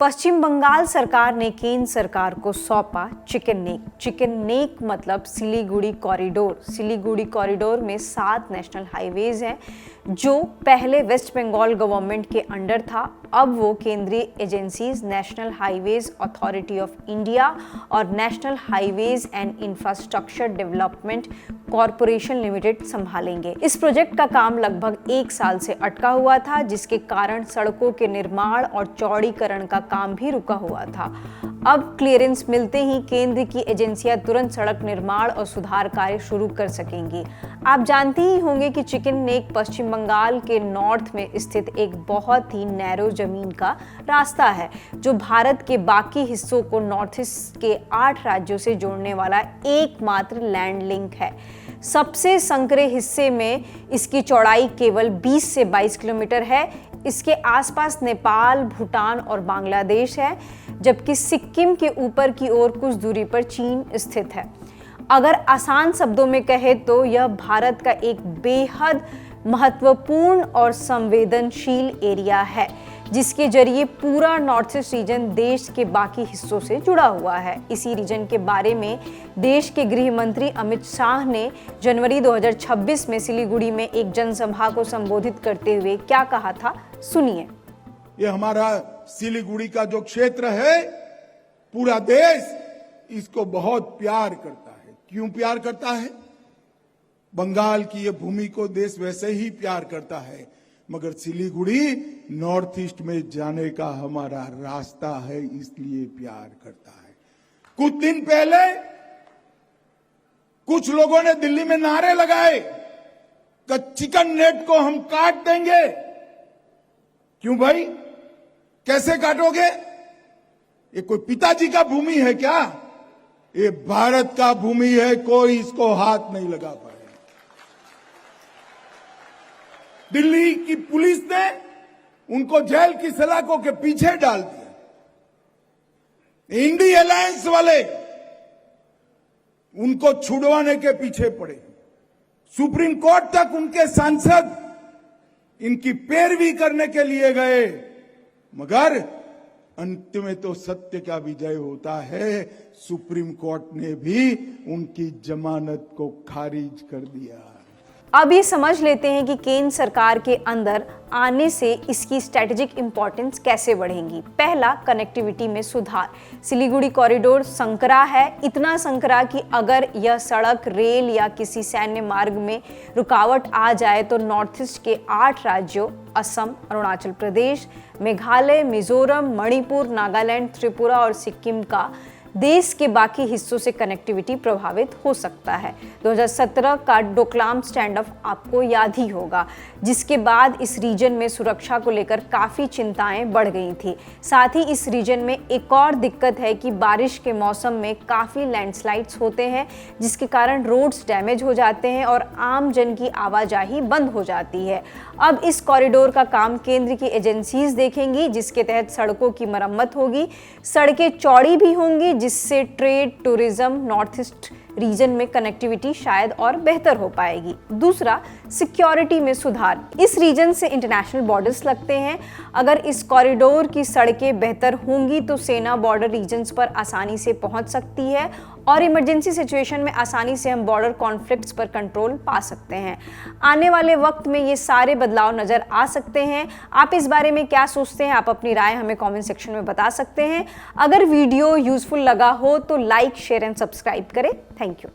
पश्चिम बंगाल सरकार ने केंद्र सरकार को सौंपा चिकन नेक। चिकन नेक मतलब सिलीगुड़ी कॉरिडोर। सिलीगुड़ी कॉरिडोर में 7 नेशनल हाईवेज हैं जो पहले वेस्ट बंगाल गवर्नमेंट के अंडर था। अब वो केंद्रीय agencies National Highways Authority of India और National Highways and Infrastructure Development Corporation Limited संभालेंगे। इस प्रोजेक्ट का काम लगभग 1 साल से अटका हुआ था, जिसके कारण सड़कों के निर्माण और चौड़ीकरण का काम भी रुका हुआ था। अब क्लियरेंस मिलते ही केंद्र की एजेंसियां तुरंत सड़क निर्माण और सुधार कार्य शुरू कर सकेंगी। आप जानते ही होंगे कि चिकन नेक पश्चिम बंगाल के नॉर्थ में स्थित एक बहुत ही नैरो जमीन का रास्ता है, जो भारत के बाकी हिस्सों को नॉर्थ ईस्ट के 8 राज्यों से जोड़ने वाला एकमात्र लैंड लिंक है। सबसे संकरे हिस्से में इसकी चौड़ाई केवल 20 से 22 किलोमीटर है। इसके आसपास नेपाल, भूटान और बांग्लादेश है, जबकि सिक्किम के ऊपर की ओर कुछ दूरी पर चीन स्थित है। अगर आसान शब्दों में कहे तो यह भारत का एक बेहद महत्वपूर्ण और संवेदनशील एरिया है, जिसके जरिए पूरा नॉर्थ ईस्ट रीजन देश के बाकी हिस्सों से जुड़ा हुआ है। इसी रीजन के बारे में देश के गृह मंत्री अमित शाह ने जनवरी 2026 में सिलीगुड़ी में एक जनसभा को संबोधित करते हुए क्या कहा था, सुनिए। ये हमारा सिलीगुड़ी का जो क्षेत्र है, पूरा देश इसको बहुत प्यार करता है। क्यों प्यार करता है? बंगाल की ये भूमि को देश वैसे ही प्यार करता है, मगर सिलीगुड़ी नॉर्थ ईस्ट में जाने का हमारा रास्ता है, इसलिए प्यार करता है। कुछ दिन पहले कुछ लोगों ने दिल्ली में नारे लगाए कि चिकन नेट को हम काट देंगे। क्यों भाई, कैसे काटोगे? ये कोई पिताजी का भूमि है क्या? ये भारत का भूमि है, कोई इसको हाथ नहीं लगा पाए। दिल्ली की पुलिस ने उनको जेल की सलाखों के पीछे डाल दिया। इंडी अलायंस वाले उनको छुड़वाने के पीछे पड़े। सुप्रीम कोर्ट तक उनके सांसद इनकी पैरवी करने के लिए गए, मगर अंत में तो सत्य का विजय होता है। सुप्रीम कोर्ट ने भी उनकी जमानत को खारिज कर दिया। अब ये समझ लेते हैं कि केंद्र सरकार के अंदर आने से इसकी स्ट्रैटेजिक इंपॉर्टेंस कैसे बढ़ेगी। पहला, कनेक्टिविटी में सुधार। सिलीगुड़ी कॉरिडोर संकरा है, इतना संकरा कि अगर यह सड़क, रेल या किसी सैन्य मार्ग में रुकावट आ जाए तो नॉर्थ ईस्ट के 8 राज्यों असम, अरुणाचल प्रदेश, मेघालय, मिजोरम, मणिपुर, नागालैंड, त्रिपुरा और सिक्किम का देश के बाकी हिस्सों से कनेक्टिविटी प्रभावित हो सकता है। 2017 का डोकलाम स्टैंड ऑफ आपको याद ही होगा, जिसके बाद इस रीजन में सुरक्षा को लेकर काफ़ी चिंताएं बढ़ गई थी। साथ ही इस रीजन में एक और दिक्कत है कि बारिश के मौसम में काफ़ी लैंडस्लाइड्स होते हैं, जिसके कारण रोड्स डैमेज हो जाते हैं और आम जन की आवाजाही बंद हो जाती है। अब इस कॉरिडोर का काम केंद्र की एजेंसीज देखेंगी, जिसके तहत सड़कों की मरम्मत होगी। सड़कें चौड़ी भी होंगी, जिससे trade, tourism, north east region में कनेक्टिविटी शायद और बेहतर हो पाएगी। दूसरा, सिक्योरिटी में सुधार। इस रीजन से इंटरनेशनल बॉर्डर्स लगते हैं। अगर इस कॉरिडोर की सड़कें बेहतर होंगी तो सेना बॉर्डर रीजन्स पर आसानी से पहुंच सकती है और इमरजेंसी सिचुएशन में आसानी से हम बॉर्डर कॉन्फ्लिक्ट्स पर कंट्रोल पा सकते हैं। आने वाले वक्त में ये सारे बदलाव नजर आ सकते हैं। आप इस बारे में क्या सोचते हैं? आप अपनी राय हमें कमेंट सेक्शन में बता सकते हैं। अगर वीडियो यूजफुल लगा हो तो लाइक, शेयर एंड सब्सक्राइब करें। Thank you.